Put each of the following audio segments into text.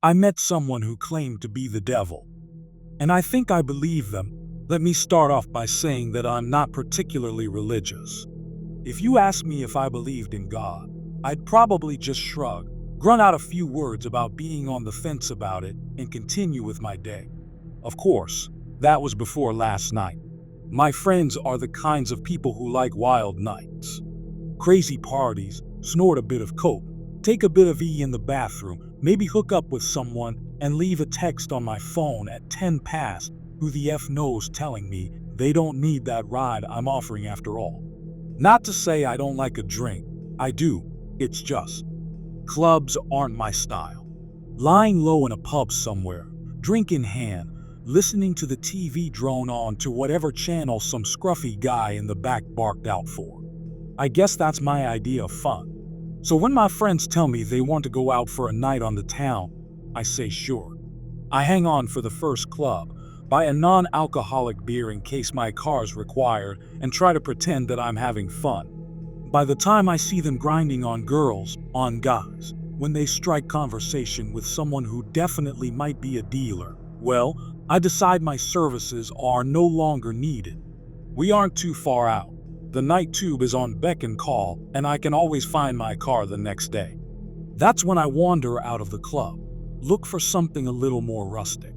I met someone who claimed to be the devil, and I think I believe them. Let me start off by saying that I'm not particularly religious. If you asked me if I believed in God, I'd probably just shrug, grunt out a few words about being on the fence about it, and continue with my day. Of course, that was before last night. My friends are the kinds of people who like wild nights. Crazy parties, snort a bit of coke, take a bit of E in the bathroom, maybe hook up with someone, and leave a text on my phone at 10 past, who the F knows, telling me they don't need that ride I'm offering after all. Not to say I don't like a drink, I do, it's just clubs aren't my style. Lying low in a pub somewhere, drink in hand, listening to the TV drone on to whatever channel some scruffy guy in the back barked out for. I guess that's my idea of fun. So when my friends tell me they want to go out for a night on the town, I say sure. I hang on for the first club, buy a non-alcoholic beer in case my car's required, and try to pretend that I'm having fun. By the time I see them grinding on girls, on guys, when they strike conversation with someone who definitely might be a dealer, well, I decide my services are no longer needed. We aren't too far out. The night tube is on beck and call, and I can always find my car the next day. That's when I wander out of the club, look for something a little more rustic.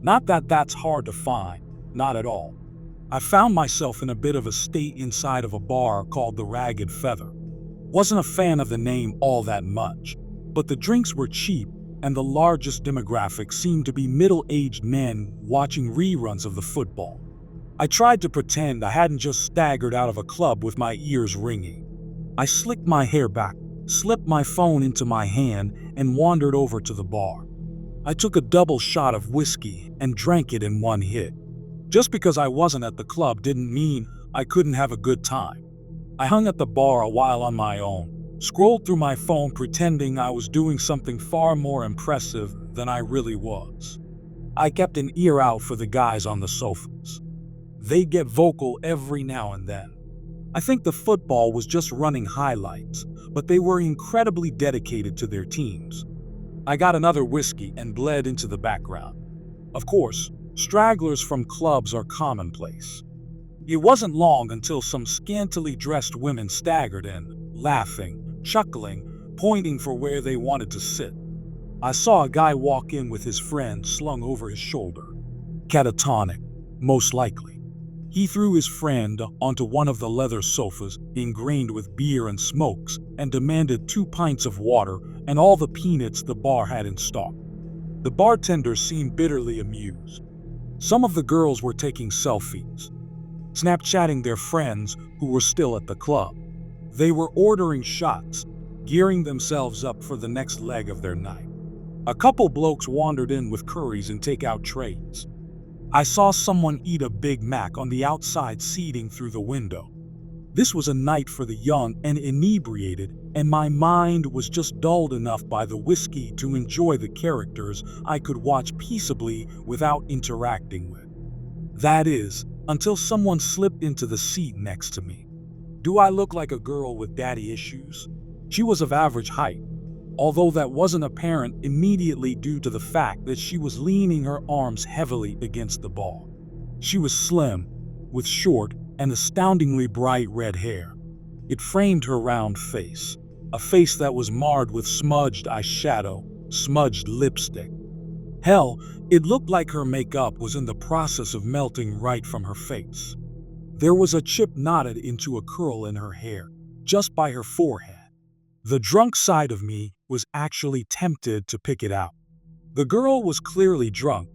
Not that that's hard to find, not at all. I found myself in a bit of a state inside of a bar called the Ragged Feather. Wasn't a fan of the name all that much, but the drinks were cheap, and the largest demographic seemed to be middle-aged men watching reruns of the football. I tried to pretend I hadn't just staggered out of a club with my ears ringing. I slicked my hair back, slipped my phone into my hand, and wandered over to the bar. I took a double shot of whiskey and drank it in one hit. Just because I wasn't at the club didn't mean I couldn't have a good time. I hung at the bar a while on my own, scrolled through my phone pretending I was doing something far more impressive than I really was. I kept an ear out for the guys on the sofas. They get vocal every now and then. I think the football was just running highlights, but they were incredibly dedicated to their teams. I got another whiskey and bled into the background. Of course, stragglers from clubs are commonplace. It wasn't long until some scantily dressed women staggered in, laughing, chuckling, pointing for where they wanted to sit. I saw a guy walk in with his friend slung over his shoulder. Catatonic, most likely. He threw his friend onto one of the leather sofas ingrained with beer and smokes and demanded 2 pints of water and all the peanuts the bar had in stock. The bartender seemed bitterly amused. Some of the girls were taking selfies, Snapchatting their friends who were still at the club. They were ordering shots, gearing themselves up for the next leg of their night. A couple blokes wandered in with curries and takeout trays. I saw someone eat a Big Mac on the outside seating through the window. This was a night for the young and inebriated, and my mind was just dulled enough by the whiskey to enjoy the characters I could watch peaceably without interacting with. That is, until someone slipped into the seat next to me. Do I look like a girl with daddy issues? She was of average height, although that wasn't apparent immediately due to the fact that she was leaning her arms heavily against the bar. She was slim, with short and astoundingly bright red hair. It framed her round face, a face that was marred with smudged eyeshadow, smudged lipstick. Hell, it looked like her makeup was in the process of melting right from her face. There was a chip knotted into a curl in her hair, just by her forehead. The drunk side of me was actually tempted to pick it out. The girl was clearly drunk,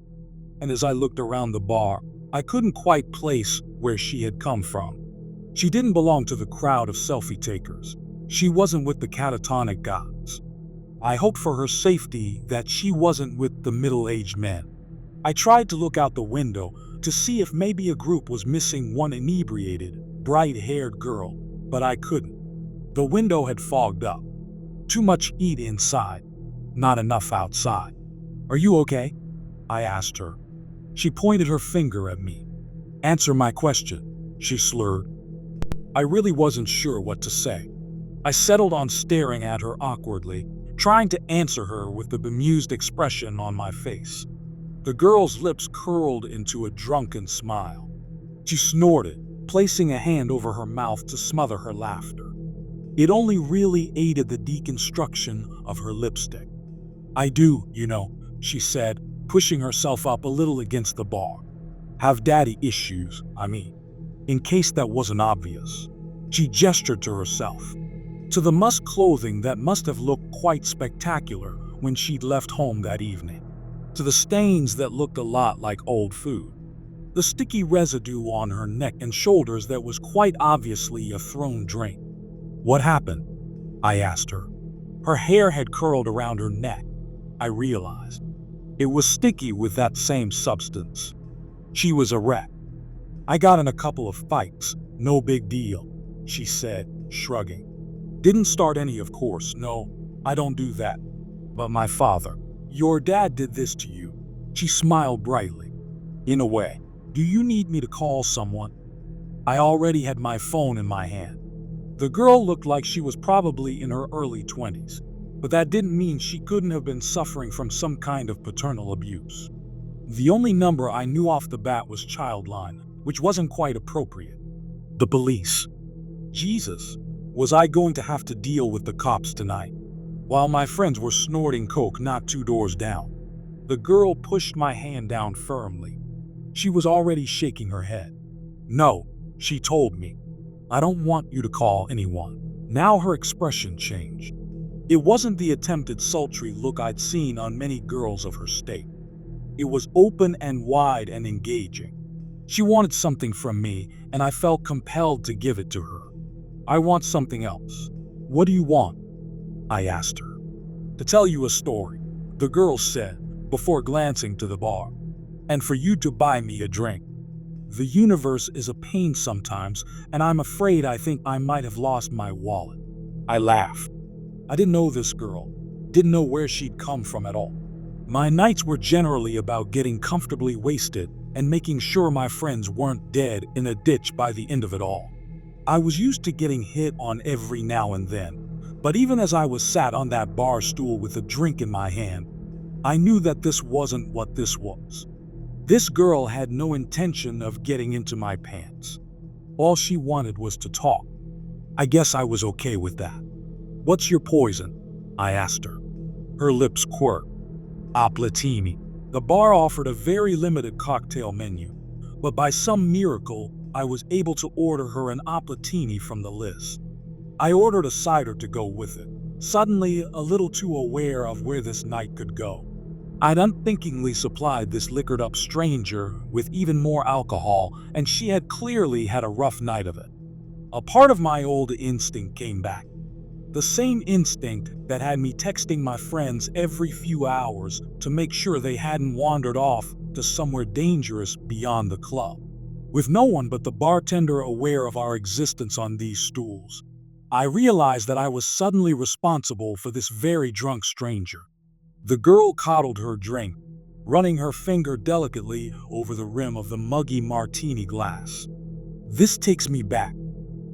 and as I looked around the bar, I couldn't quite place where she had come from. She didn't belong to the crowd of selfie takers. She wasn't with the catatonic guys. I hoped for her safety that she wasn't with the middle-aged men. I tried to look out the window to see if maybe a group was missing one inebriated, bright-haired girl, but I couldn't. The window had fogged up. Too much heat inside, not enough outside. "Are you okay?" I asked her. She pointed her finger at me. "Answer my question," she slurred. I really wasn't sure what to say. I settled on staring at her awkwardly, trying to answer her with the bemused expression on my face. The girl's lips curled into a drunken smile. She snorted, placing a hand over her mouth to smother her laughter. It only really aided the deconstruction of her lipstick. "I do, she said, pushing herself up a little against the bar. "Have daddy issues, in case that wasn't obvious." She gestured to herself, to the musk clothing that must have looked quite spectacular when she'd left home that evening, to the stains that looked a lot like old food, the sticky residue on her neck and shoulders that was quite obviously a thrown drink. "What happened?" I asked her. Her hair had curled around her neck. I realized it was sticky with that same substance. She was a wreck. "I got in a couple of fights, no big deal," she said, shrugging. "Didn't start any, of course, no, I don't do that. But my father, your dad did this to you." She smiled brightly. "In a way. Do you need me to call someone?" I already had my phone in my hand. The girl looked like she was probably in her early 20s, but that didn't mean she couldn't have been suffering from some kind of paternal abuse. The only number I knew off the bat was Childline, which wasn't quite appropriate. The police. Jesus, was I going to have to deal with the cops tonight? While my friends were snorting coke not 2 doors down. The girl pushed my hand down firmly. She was already shaking her head. "No," she told me. "I don't want you to call anyone." Now her expression changed. It wasn't the attempted sultry look I'd seen on many girls of her state. It was open and wide and engaging. She wanted something from me, and I felt compelled to give it to her. "I want something else." "What do you want?" I asked her. "To tell you a story," the girl said, before glancing to the bar. "And for you to buy me a drink. The universe is a pain sometimes, and I'm afraid I think I might have lost my wallet." I laughed. I didn't know this girl, didn't know where she'd come from at all. My nights were generally about getting comfortably wasted and making sure my friends weren't dead in a ditch by the end of it all. I was used to getting hit on every now and then, but even as I was sat on that bar stool with a drink in my hand, I knew that this wasn't what this was. This girl had no intention of getting into my pants. All she wanted was to talk. I guess I was okay with that. "What's your poison?" I asked her. Her lips quirked. "Appletini." The bar offered a very limited cocktail menu, but by some miracle, I was able to order her an appletini from the list. I ordered a cider to go with it, suddenly a little too aware of where this night could go. I'd unthinkingly supplied this liquored-up stranger with even more alcohol, and she had clearly had a rough night of it. A part of my old instinct came back. The same instinct that had me texting my friends every few hours to make sure they hadn't wandered off to somewhere dangerous beyond the club. With no one but the bartender aware of our existence on these stools, I realized that I was suddenly responsible for this very drunk stranger. The girl coddled her drink, running her finger delicately over the rim of the muggy martini glass. "This takes me back,"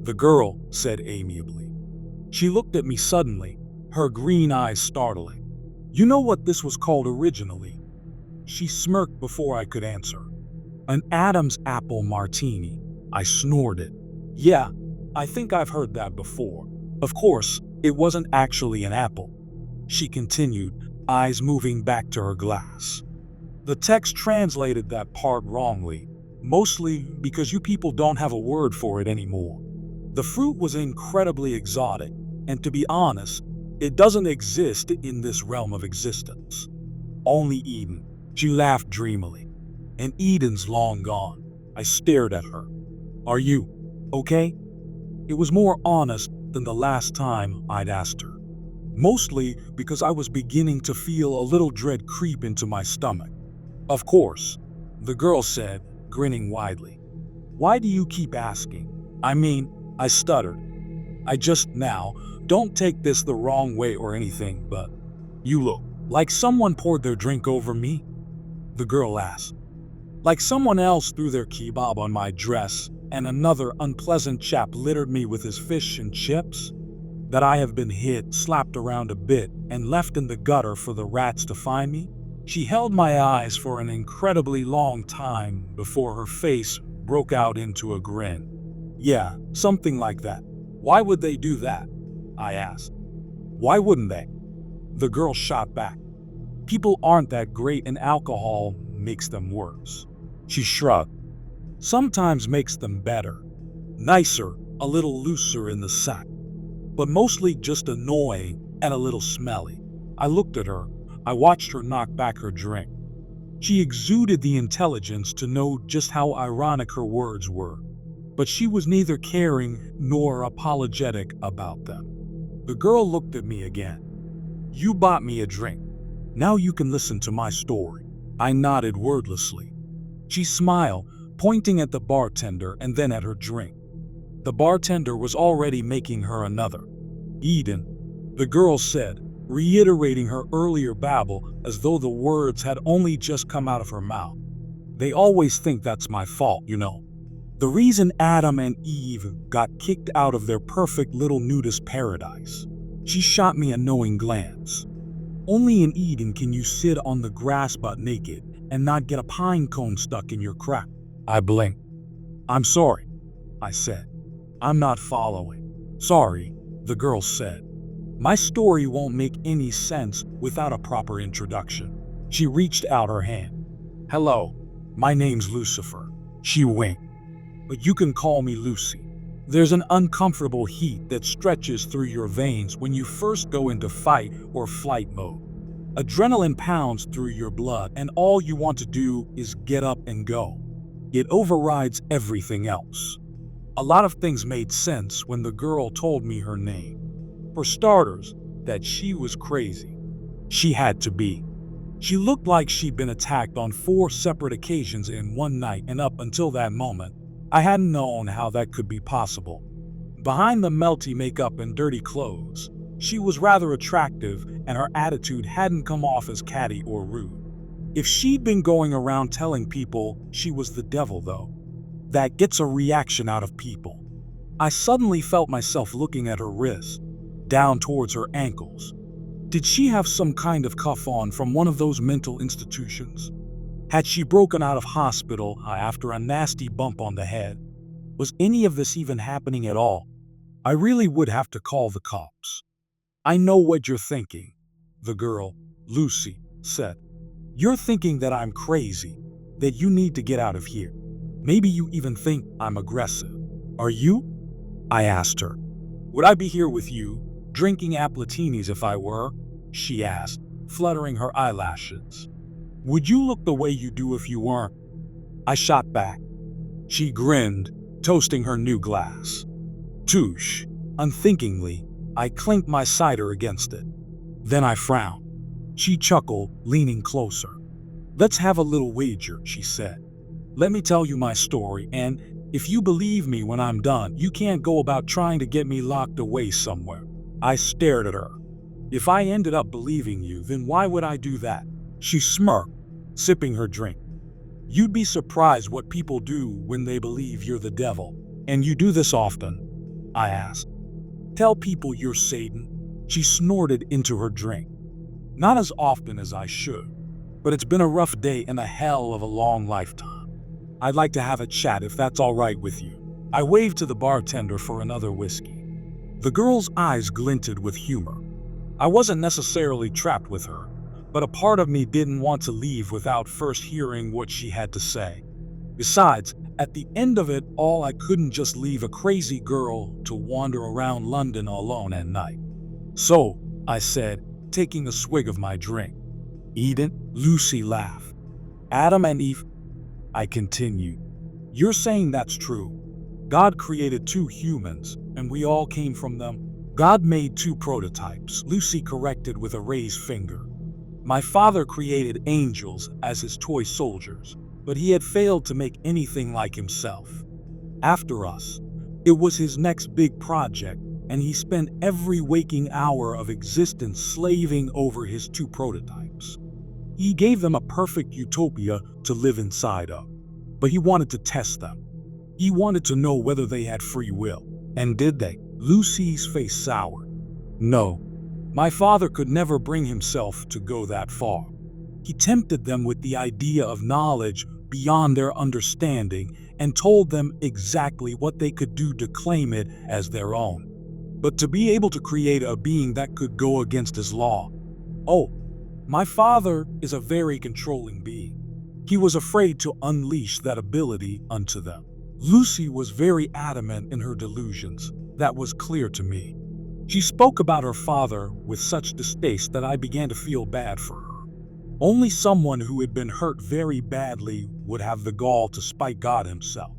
the girl said amiably. She looked at me suddenly, her green eyes startling. "You know what this was called originally?" She smirked before I could answer. "An Adam's apple martini," I snorted. "Yeah, I think I've heard that before. Of course, it wasn't actually an apple," she continued, eyes moving back to her glass. "The text translated that part wrongly, mostly because you people don't have a word for it anymore. The fruit was incredibly exotic, and to be honest, it doesn't exist in this realm of existence. Only Eden." She laughed dreamily. "And Eden's long gone." I stared at her. "Are you okay?" It was more honest than the last time I'd asked her. Mostly because I was beginning to feel a little dread creep into my stomach. "Of course," the girl said, grinning widely. "Why do you keep asking? I stuttered. Don't take this the wrong way or anything, but you look like someone poured their drink over me," the girl asked. "Like someone else threw their kebab on my dress and another unpleasant chap littered me with his fish and chips?" That I have been hit, slapped around a bit, and left in the gutter for the rats to find me? She held my eyes for an incredibly long time before her face broke out into a grin. Yeah, something like that. Why would they do that? I asked. Why wouldn't they? The girl shot back. People aren't that great and alcohol makes them worse. She shrugged. Sometimes makes them better. Nicer, a little looser in the sack. But mostly just annoying and a little smelly. I looked at her. I watched her knock back her drink. She exuded the intelligence to know just how ironic her words were, but she was neither caring nor apologetic about them. The girl looked at me again. You bought me a drink. Now you can listen to my story. I nodded wordlessly. She smiled, pointing at the bartender and then at her drink. The bartender was already making her another. Eden, the girl said, reiterating her earlier babble as though the words had only just come out of her mouth. They always think that's my fault, you know. The reason Adam and Eve got kicked out of their perfect little nudist paradise. She shot me a knowing glance. Only in Eden can you sit on the grass butt naked and not get a pine cone stuck in your crack. I blinked. I'm sorry, I said. I'm not following. Sorry, the girl said. My story won't make any sense without a proper introduction. She reached out her hand. Hello, my name's Lucifer. She winked. But you can call me Lucy. There's an uncomfortable heat that stretches through your veins when you first go into fight or flight mode. Adrenaline pounds through your blood and all you want to do is get up and go. It overrides everything else. A lot of things made sense when the girl told me her name. For starters, that she was crazy. She had to be. She looked like she'd been attacked on 4 separate occasions in one night, and up until that moment, I hadn't known how that could be possible. Behind the melty makeup and dirty clothes, she was rather attractive and her attitude hadn't come off as catty or rude. If she'd been going around telling people she was the devil though, that gets a reaction out of people. I suddenly felt myself looking at her wrist, down towards her ankles. Did she have some kind of cuff on from one of those mental institutions? Had she broken out of hospital after a nasty bump on the head? Was any of this even happening at all? I really would have to call the cops. I know what you're thinking, the girl, Lucy, said. You're thinking that I'm crazy, that you need to get out of here. Maybe you even think I'm aggressive. Are you? I asked her. Would I be here with you, drinking appletinis if I were? She asked, fluttering her eyelashes. Would you look the way you do if you weren't? I shot back. She grinned, toasting her new glass. Touche. Unthinkingly, I clinked my cider against it. Then I frowned. She chuckled, leaning closer. Let's have a little wager, she said. Let me tell you my story, and if you believe me when I'm done, you can't go about trying to get me locked away somewhere. I stared at her. If I ended up believing you, then why would I do that? She smirked, sipping her drink. You'd be surprised what people do when they believe you're the devil. And you do this often? I asked. Tell people you're Satan. She snorted into her drink. Not as often as I should, but it's been a rough day and a hell of a long lifetime. I'd like to have a chat if that's all right with you. I waved to the bartender for another whiskey. The girl's eyes glinted with humor. I wasn't necessarily trapped with her, but a part of me didn't want to leave without first hearing what she had to say. Besides, at the end of it all, I couldn't just leave a crazy girl to wander around London alone at night. So, I said, taking a swig of my drink. Eden? Lucy laughed. Adam and Eve? I continued. You're saying that's true. God created 2 humans, and we all came from them. God made 2 prototypes, Lucy corrected with a raised finger. My father created angels as his toy soldiers, but he had failed to make anything like himself. After us, it was his next big project, and he spent every waking hour of existence slaving over his 2 prototypes. He gave them a perfect utopia to live inside of, but he wanted to test them. He wanted to know whether they had free will. And did they? Lucy's face soured. No, my father could never bring himself to go that far. He tempted them with the idea of knowledge beyond their understanding and told them exactly what they could do to claim it as their own. But to be able to create a being that could go against his law. Oh, my father is a very controlling being. He was afraid to unleash that ability unto them. Lucy was very adamant in her delusions. That was clear to me. She spoke about her father with such distaste that I began to feel bad for her. Only someone who had been hurt very badly would have the gall to spite God himself.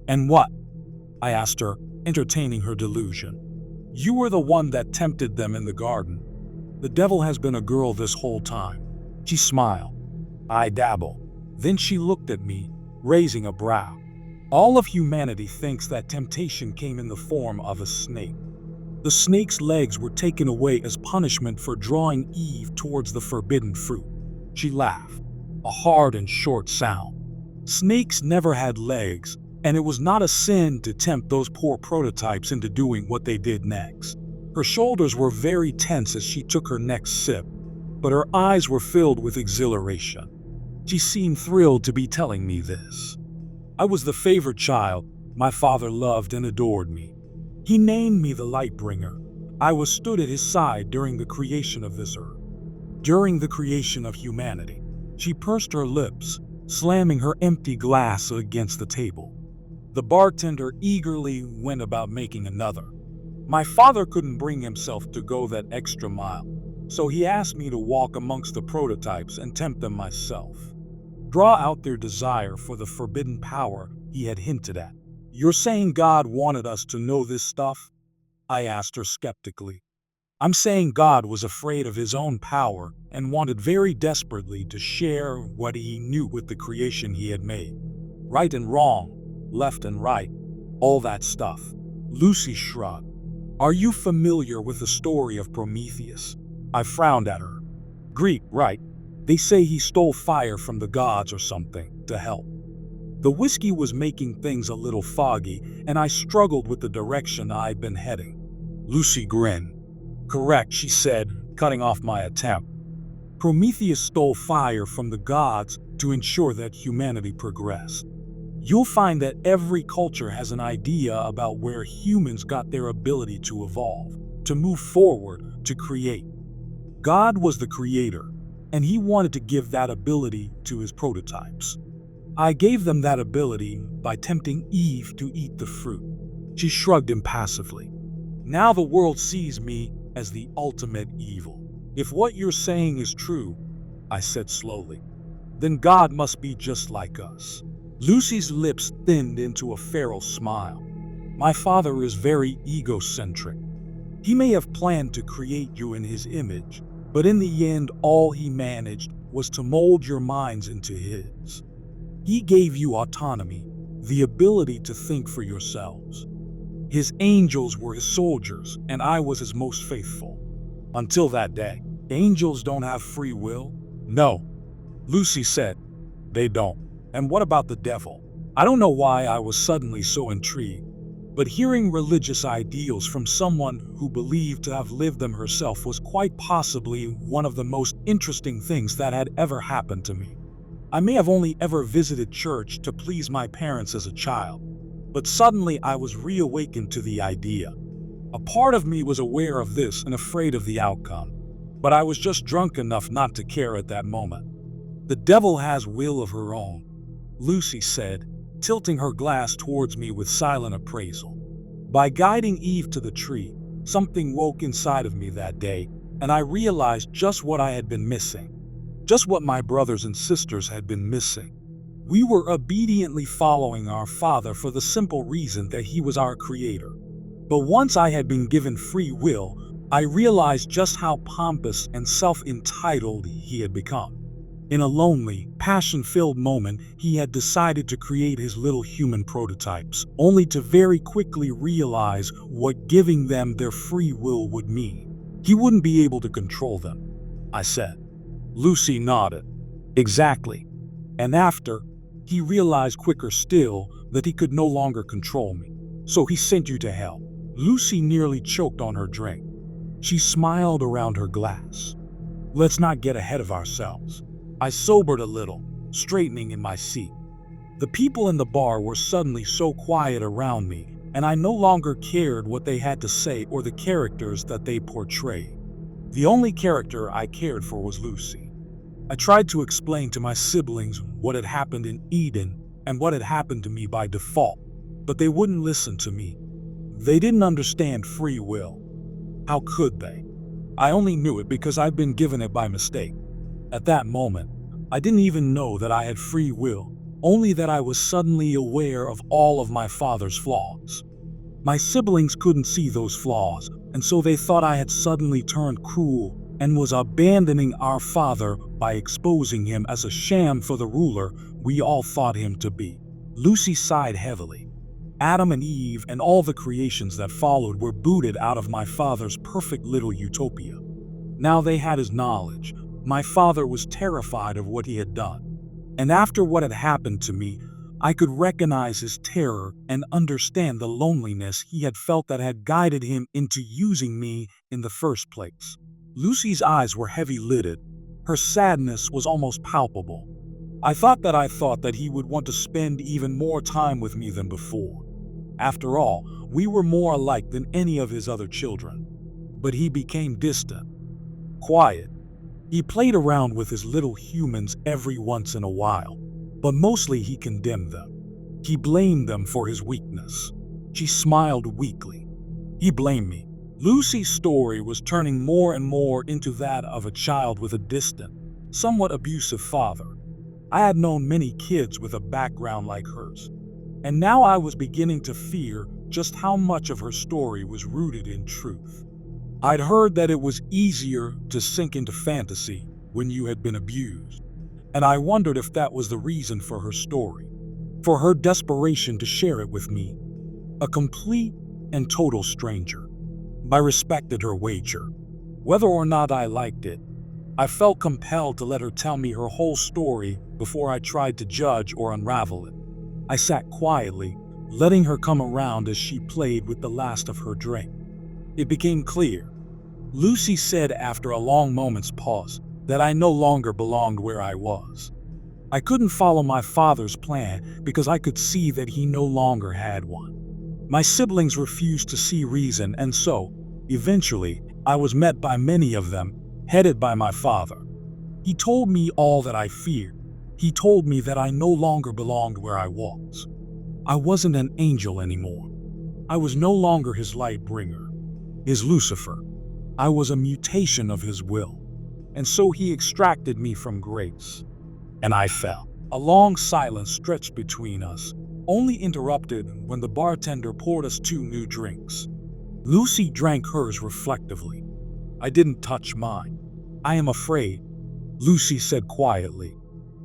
And what? I asked her, entertaining her delusion. You were the one that tempted them in the garden. The devil has been a girl this whole time. She smiled. I dabble. Then she looked at me, raising a brow. All of humanity thinks that temptation came in the form of a snake. The snake's legs were taken away as punishment for drawing Eve towards the forbidden fruit. She laughed, a hard and short sound. Snakes never had legs, and it was not a sin to tempt those poor prototypes into doing what they did next. Her shoulders were very tense as she took her next sip, but her eyes were filled with exhilaration. She seemed thrilled to be telling me this. I was the favored child. My father loved and adored me. He named me the Lightbringer. I was stood at his side during the creation of this earth. During the creation of humanity. She pursed her lips, slamming her empty glass against the table. The bartender eagerly went about making another. My father couldn't bring himself to go that extra mile, so he asked me to walk amongst the prototypes and tempt them myself. Draw out their desire for the forbidden power he had hinted at. You're saying God wanted us to know this stuff? I asked her skeptically. I'm saying God was afraid of his own power and wanted very desperately to share what he knew with the creation he had made. Right and wrong, left and right, all that stuff. Lucy shrugged. Are you familiar with the story of Prometheus? I frowned at her. Greek, right? They say he stole fire from the gods or something to help. The whiskey was making things a little foggy, and I struggled with the direction I'd been heading. Lucy grinned. Correct, she said, cutting off my attempt. Prometheus stole fire from the gods to ensure that humanity progressed. You'll find that every culture has an idea about where humans got their ability to evolve, to move forward, to create. God was the creator, and he wanted to give that ability to his prototypes. I gave them that ability by tempting Eve to eat the fruit. She shrugged impassively. Now the world sees me as the ultimate evil. If what you're saying is true, I said slowly, then God must be just like us. Lucy's lips thinned into a feral smile. My father is very egocentric. He may have planned to create you in his image, but in the end, all he managed was to mold your minds into his. He gave you autonomy, the ability to think for yourselves. His angels were his soldiers, and I was his most faithful. Until that day. Angels don't have free will? No, Lucy said. They don't. And what about the devil? I don't know why I was suddenly so intrigued, but hearing religious ideals from someone who believed to have lived them herself was quite possibly one of the most interesting things that had ever happened to me. I may have only ever visited church to please my parents as a child, but suddenly I was reawakened to the idea. A part of me was aware of this and afraid of the outcome, but I was just drunk enough not to care at that moment. The devil has will of her own, Lucy said, tilting her glass towards me with silent appraisal. By guiding Eve to the tree, something woke inside of me that day, and I realized just what I had been missing. Just what my brothers and sisters had been missing. We were obediently following our Father for the simple reason that he was our creator. But once I had been given free will, I realized just how pompous and self-entitled he had become. In a lonely, passion-filled moment, he had decided to create his little human prototypes, only to very quickly realize what giving them their free will would mean. He wouldn't be able to control them, I said. Lucy nodded. Exactly. And after, he realized quicker still that he could no longer control me. So he sent you to hell. Lucy nearly choked on her drink. She smiled around her glass. Let's not get ahead of ourselves. I sobered a little, straightening in my seat. The people in the bar were suddenly so quiet around me, and I no longer cared what they had to say or the characters that they portrayed. The only character I cared for was Lucy. I tried to explain to my siblings what had happened in Eden and what had happened to me by default, but they wouldn't listen to me. They didn't understand free will. How could they? I only knew it because I'd been given it by mistake. At that moment, I didn't even know that I had free will, only that I was suddenly aware of all of my father's flaws. My siblings couldn't see those flaws, and so they thought I had suddenly turned cruel and was abandoning our father by exposing him as a sham for the ruler we all thought him to be. Lucy sighed heavily. Adam and Eve and all the creations that followed were booted out of my father's perfect little utopia. Now they had his knowledge. My father was terrified of what he had done. And after what had happened to me, I could recognize his terror and understand the loneliness he had felt that had guided him into using me in the first place. Lucy's eyes were heavy-lidded. Her sadness was almost palpable. I thought that he would want to spend even more time with me than before. After all, we were more alike than any of his other children. But he became distant, quiet. He played around with his little humans every once in a while, but mostly he condemned them. He blamed them for his weakness. She smiled weakly. He blamed me. Lucy's story was turning more and more into that of a child with a distant, somewhat abusive father. I had known many kids with a background like hers, and now I was beginning to fear just how much of her story was rooted in truth. I'd heard that it was easier to sink into fantasy when you had been abused, and I wondered if that was the reason for her story, for her desperation to share it with me, a complete and total stranger. I respected her wager. Whether or not I liked it, I felt compelled to let her tell me her whole story before I tried to judge or unravel it. I sat quietly, letting her come around as she played with the last of her drink. It became clear. Lucy said after a long moment's pause that I no longer belonged where I was. I couldn't follow my father's plan because I could see that he no longer had one. My siblings refused to see reason, and so, eventually, I was met by many of them, headed by my father. He told me all that I feared. He told me that I no longer belonged where I was. I wasn't an angel anymore. I was no longer his light bringer, his Lucifer. I was a mutation of his will. And so he extracted me from grace. And I fell. A long silence stretched between us, only interrupted when the bartender poured us 2 new drinks. Lucy drank hers reflectively. I didn't touch mine. I am afraid, Lucy said quietly,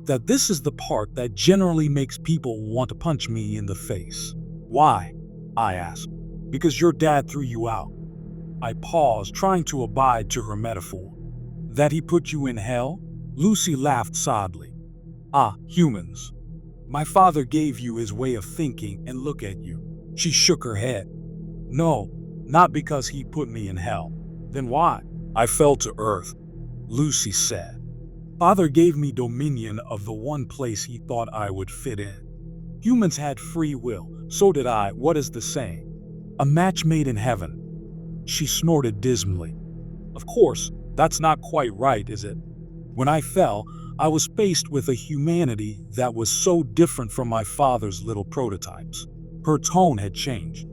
that this is the part that generally makes people want to punch me in the face. Why? I asked. Because your dad threw you out. I paused, trying to abide to her metaphor. That he put you in hell? Lucy laughed sadly. Ah, humans. My father gave you his way of thinking, and look at you. She shook her head. No, not because he put me in hell. Then why? I fell to earth, Lucy said. Father gave me dominion of the one place he thought I would fit in. Humans had free will, so did I. What is the saying? A match made in heaven. She snorted dismally. Of course, that's not quite right, is it? When I fell, I was faced with a humanity that was so different from my father's little prototypes. Her tone had changed.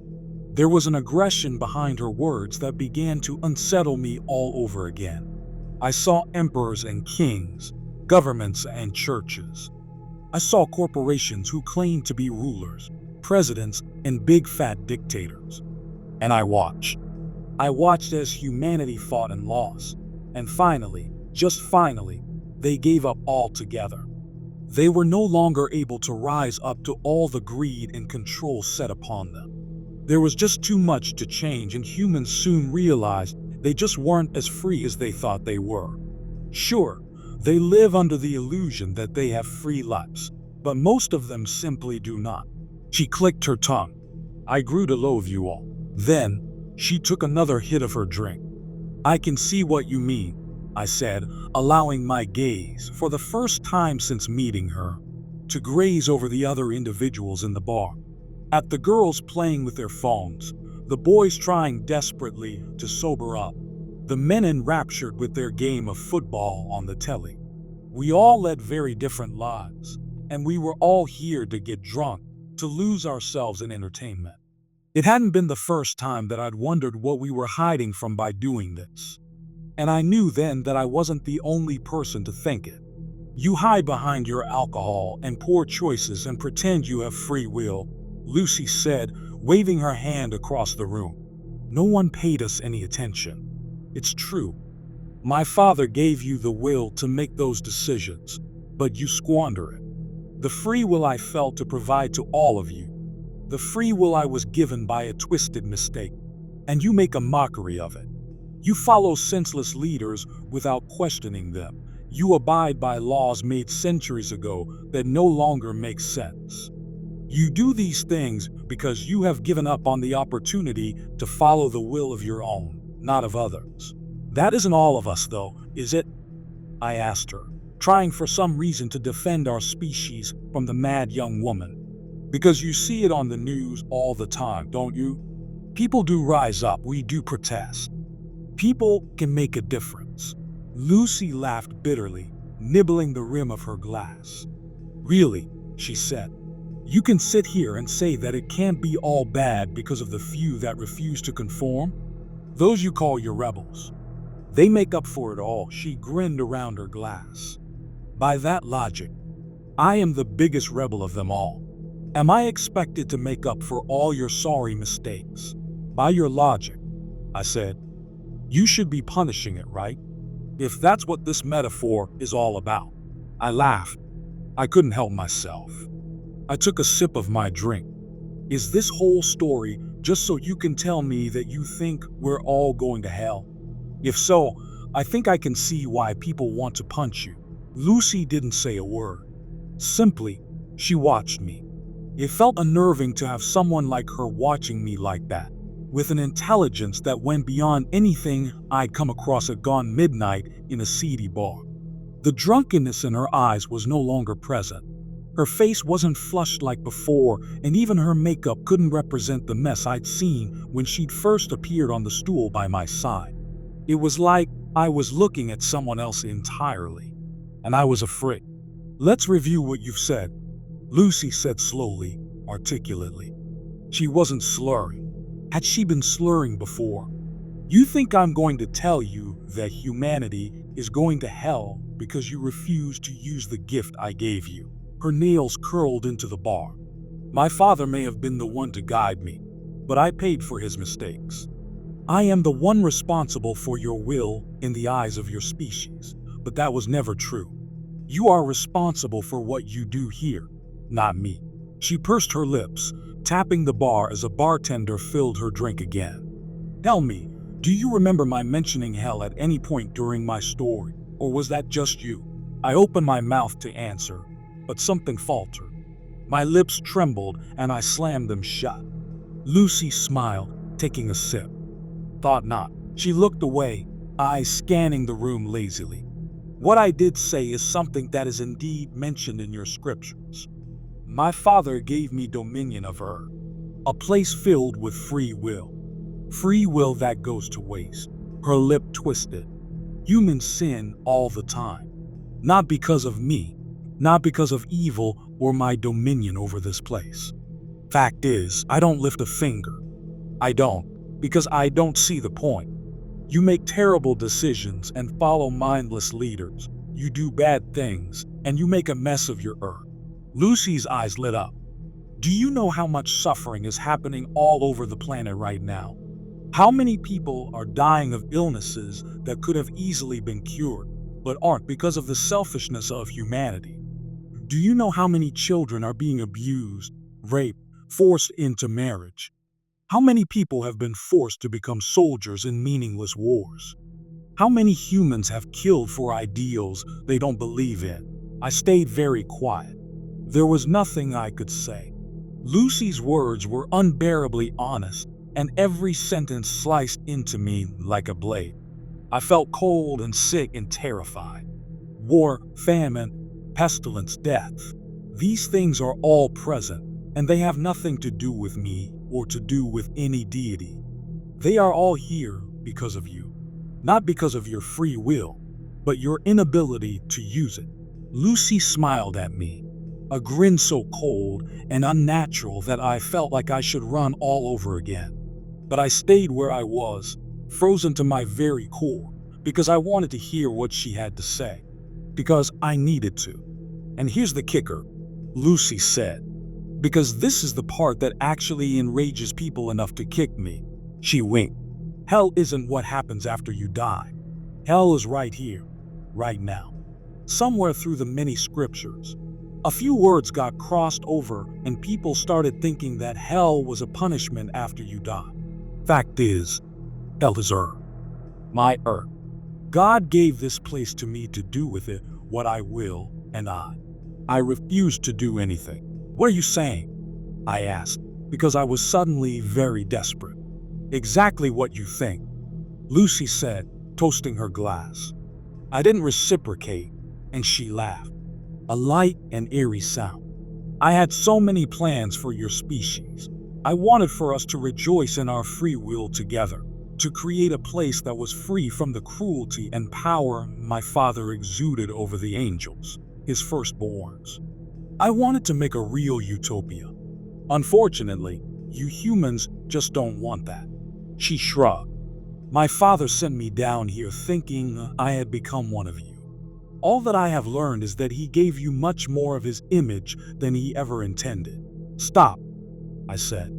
There was an aggression behind her words that began to unsettle me all over again. I saw emperors and kings, governments and churches. I saw corporations who claimed to be rulers, presidents, and big fat dictators. And I watched. I watched as humanity fought and lost. And finally, just finally, they gave up altogether. They were no longer able to rise up to all the greed and control set upon them. There was just too much to change, and humans soon realized they just weren't as free as they thought they were. Sure, they live under the illusion that they have free lives, but most of them simply do not. She clicked her tongue. I grew to loathe you all. Then, she took another hit of her drink. I can see what you mean, I said, allowing my gaze, for the first time since meeting her, to graze over the other individuals in the bar. At the girls playing with their phones, the boys trying desperately to sober up, the men enraptured with their game of football on the telly. We all led very different lives, and we were all here to get drunk, to lose ourselves in entertainment. It hadn't been the first time that I'd wondered what we were hiding from by doing this. And I knew then that I wasn't the only person to think it. You hide behind your alcohol and poor choices and pretend you have free will, Lucy said, waving her hand across the room. No one paid us any attention. It's true. My father gave you the will to make those decisions, but you squander it. The free will I felt to provide to all of you. The free will I was given by a twisted mistake, and you make a mockery of it. You follow senseless leaders without questioning them. You abide by laws made centuries ago that no longer make sense. You do these things because you have given up on the opportunity to follow the will of your own, not of others. That isn't all of us, though, is it? I asked her, trying for some reason to defend our species from the mad young woman. Because you see it on the news all the time, don't you? People do rise up, we do protest. People can make a difference. Lucy laughed bitterly, nibbling the rim of her glass. Really, she said, you can sit here and say that it can't be all bad because of the few that refuse to conform? Those you call your rebels. They make up for it all, she grinned around her glass. By that logic, I am the biggest rebel of them all. Am I expected to make up for all your sorry mistakes? By your logic, I said, you should be punishing it, right? If that's what this metaphor is all about. I laughed. I couldn't help myself. I took a sip of my drink. Is this whole story just so you can tell me that you think we're all going to hell? If so, I think I can see why people want to punch you. Lucy didn't say a word. Simply, she watched me. It felt unnerving to have someone like her watching me like that, with an intelligence that went beyond anything I'd come across at gone midnight in a seedy bar. The drunkenness in her eyes was no longer present. Her face wasn't flushed like before, and even her makeup couldn't represent the mess I'd seen when she'd first appeared on the stool by my side. It was like I was looking at someone else entirely, and I was afraid. Let's review what you've said, Lucy said slowly, articulately. She wasn't slurring. Had she been slurring before? You think I'm going to tell you that humanity is going to hell because you refuse to use the gift I gave you? Her nails curled into the bar. My father may have been the one to guide me, but I paid for his mistakes. I am the one responsible for your will in the eyes of your species, but that was never true. You are responsible for what you do here, not me. She pursed her lips, tapping the bar as a bartender filled her drink again. Tell me, do you remember my mentioning hell at any point during my story, or was that just you? I opened my mouth to answer, but something faltered. My lips trembled and I slammed them shut. Lucy smiled, taking a sip. Thought not. She looked away, eyes scanning the room lazily. What I did say is something that is indeed mentioned in your scriptures. My father gave me dominion of her, a place filled with free will. Free will that goes to waste. Her lip twisted. Humans sin all the time. Not because of me, not because of evil or my dominion over this place. Fact is, I don't lift a finger. I don't, because I don't see the point. You make terrible decisions and follow mindless leaders. You do bad things, and you make a mess of your earth. Lucy's eyes lit up. Do you know how much suffering is happening all over the planet right now? How many people are dying of illnesses that could have easily been cured, but aren't because of the selfishness of humanity? Do you know how many children are being abused, raped, forced into marriage? How many people have been forced to become soldiers in meaningless wars? How many humans have killed for ideals they don't believe in? I stayed very quiet. There was nothing I could say. Lucy's words were unbearably honest, and every sentence sliced into me like a blade. I felt cold and sick and terrified. War, famine, pestilence, death. These things are all present, and they have nothing to do with me or to do with any deity. They are all here because of you. Not because of your free will, but your inability to use it. Lucy smiled at me, a grin so cold and unnatural that I felt like I should run all over again. But I stayed where I was, frozen to my very core, because I wanted to hear what she had to say. Because I needed to. And here's the kicker, Lucy said, because this is the part that actually enrages people enough to kick me. She winked. Hell isn't what happens after you die. Hell is right here, right now. Somewhere through the many scriptures, a few words got crossed over and people started thinking that hell was a punishment after you die. Fact is, hell is earth. My earth. God gave this place to me to do with it what I will, and I refuse to do anything. What are you saying? I asked, because I was suddenly very desperate. Exactly what you think, Lucy said, toasting her glass. I didn't reciprocate, and she laughed. A light and eerie sound. I had so many plans for your species. I wanted for us to rejoice in our free will together, to create a place that was free from the cruelty and power my father exuded over the angels, his firstborns. I wanted to make a real utopia. Unfortunately, you humans just don't want that. She shrugged. My father sent me down here thinking I had become one of you. All that I have learned is that he gave you much more of his image than he ever intended. Stop, I said.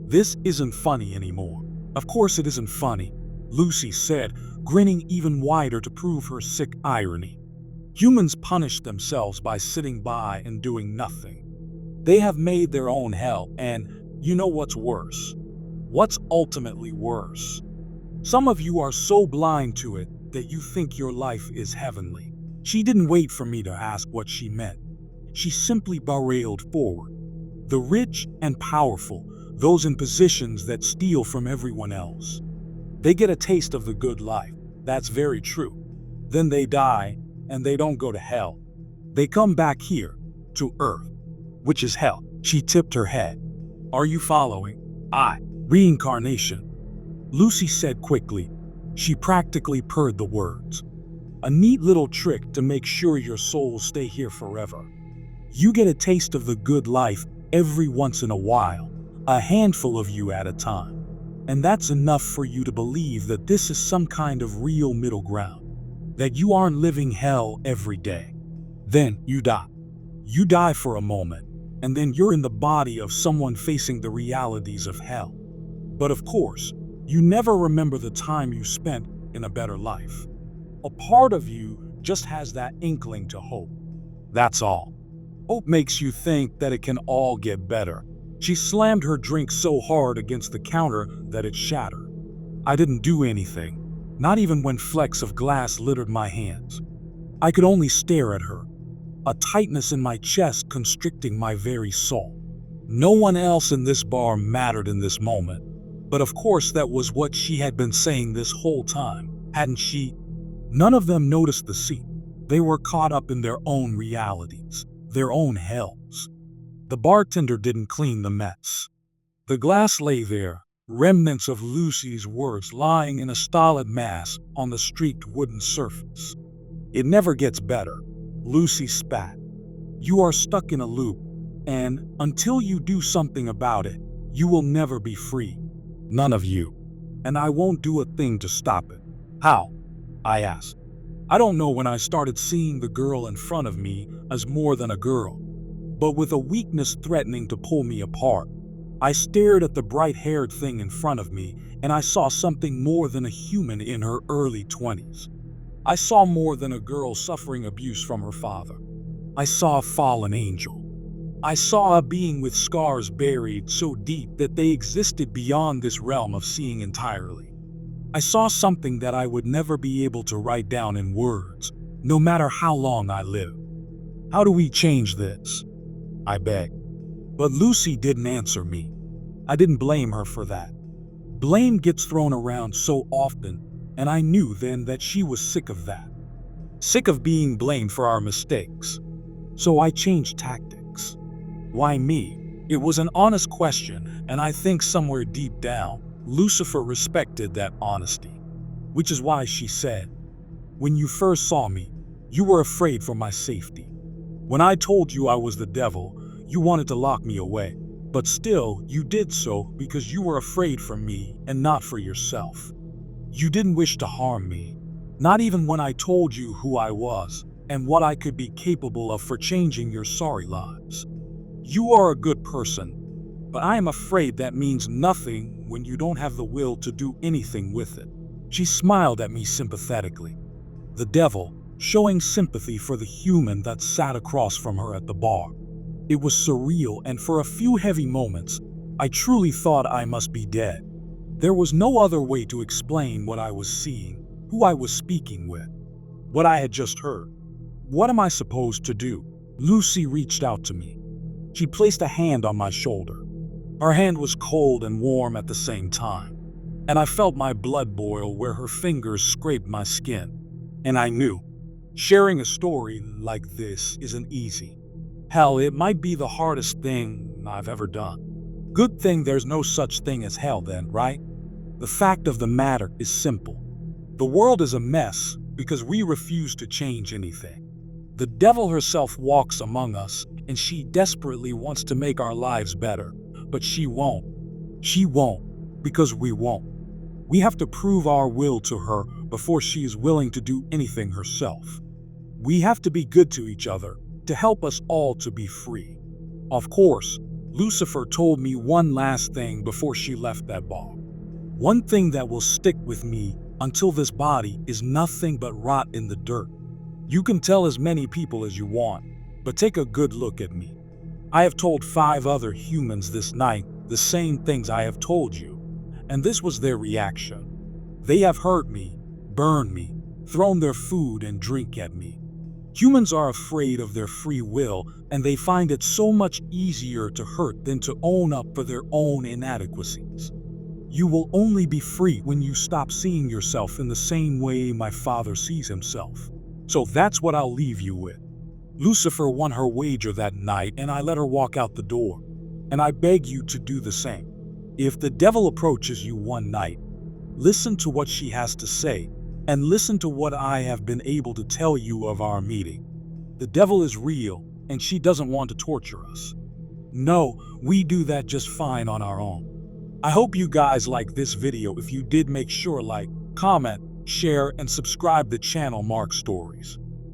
This isn't funny anymore. Of course it isn't funny, Lucy said, grinning even wider to prove her sick irony. Humans punish themselves by sitting by and doing nothing. They have made their own hell, and you know what's worse? What's ultimately worse? Some of you are so blind to it that you think your life is heavenly. She didn't wait for me to ask what she meant. She simply barreled forward. The rich and powerful, those in positions that steal from everyone else. They get a taste of the good life, that's very true. Then they die, and they don't go to hell. They come back here, to Earth, which is hell. She tipped her head. Are you following? Reincarnation, Lucy said quickly. She practically purred the words. A neat little trick to make sure your souls stay here forever. You get a taste of the good life every once in a while, a handful of you at a time. And that's enough for you to believe that this is some kind of real middle ground, that you aren't living hell every day. Then you die. You die for a moment, and then you're in the body of someone facing the realities of hell. But of course, you never remember the time you spent in a better life. A part of you just has that inkling to hope. That's all. Hope makes you think that it can all get better. She slammed her drink so hard against the counter that it shattered. I didn't do anything, not even when flecks of glass littered my hands. I could only stare at her, a tightness in my chest constricting my very soul. No one else in this bar mattered in this moment. But of course that was what she had been saying this whole time, hadn't she? None of them noticed the scene. They were caught up in their own realities, their own hells. The bartender didn't clean the mess. The glass lay there, remnants of Lucy's words lying in a stolid mass on the streaked wooden surface. It never gets better, Lucy spat. You are stuck in a loop, and until you do something about it, you will never be free. None of you. And I won't do a thing to stop it. How? I asked. I don't know when I started seeing the girl in front of me as more than a girl, but with a weakness threatening to pull me apart. I stared at the bright-haired thing in front of me, and I saw something more than a human in her early 20s. I saw more than a girl suffering abuse from her father. I saw a fallen angel. I saw a being with scars buried so deep that they existed beyond this realm of seeing entirely. I saw something that I would never be able to write down in words, no matter how long I live. How do we change this? I begged. But Lucy didn't answer me. I didn't blame her for that. Blame gets thrown around so often, and I knew then that she was sick of that. Sick of being blamed for our mistakes. So I changed tactics. Why me? It was an honest question, and I think somewhere deep down, Lucifer respected that honesty. Which is why she said, "When you first saw me, you were afraid for my safety. When I told you I was the devil, you wanted to lock me away. But still, you did so because you were afraid for me and not for yourself. You didn't wish to harm me, not even when I told you who I was and what I could be capable of for changing your sorry lives. You are a good person, but I am afraid that means nothing when you don't have the will to do anything with it." She smiled at me sympathetically. The devil, showing sympathy for the human that sat across from her at the bar. It was surreal, and for a few heavy moments, I truly thought I must be dead. There was no other way to explain what I was seeing, who I was speaking with, what I had just heard. What am I supposed to do? Lucy reached out to me. She placed a hand on my shoulder. Her hand was cold and warm at the same time, and I felt my blood boil where her fingers scraped my skin. And I knew, sharing a story like this isn't easy. Hell, it might be the hardest thing I've ever done. Good thing there's no such thing as hell then, right? The fact of the matter is simple. The world is a mess because we refuse to change anything. The devil herself walks among us, and she desperately wants to make our lives better. But she won't. She won't, because we won't. We have to prove our will to her before she is willing to do anything herself. We have to be good to each other to help us all to be free. Of course, Lucifer told me one last thing before she left that bar. One thing that will stick with me until this body is nothing but rot in the dirt. You can tell as many people as you want, but take a good look at me. I have told 5 other humans this night the same things I have told you, and this was their reaction. They have hurt me, burned me, thrown their food and drink at me. Humans are afraid of their free will, and they find it so much easier to hurt than to own up for their own inadequacies. You will only be free when you stop seeing yourself in the same way my father sees himself. So that's what I'll leave you with. Lucifer won her wager that night, and I let her walk out the door. And I beg you to do the same. If the devil approaches you one night, listen to what she has to say, and listen to what I have been able to tell you of our meeting. The devil is real, and she doesn't want to torture us. No, we do that just fine on our own. I hope you guys like this video. If you did, make sure like, comment, share, and subscribe the channel Mark Stories.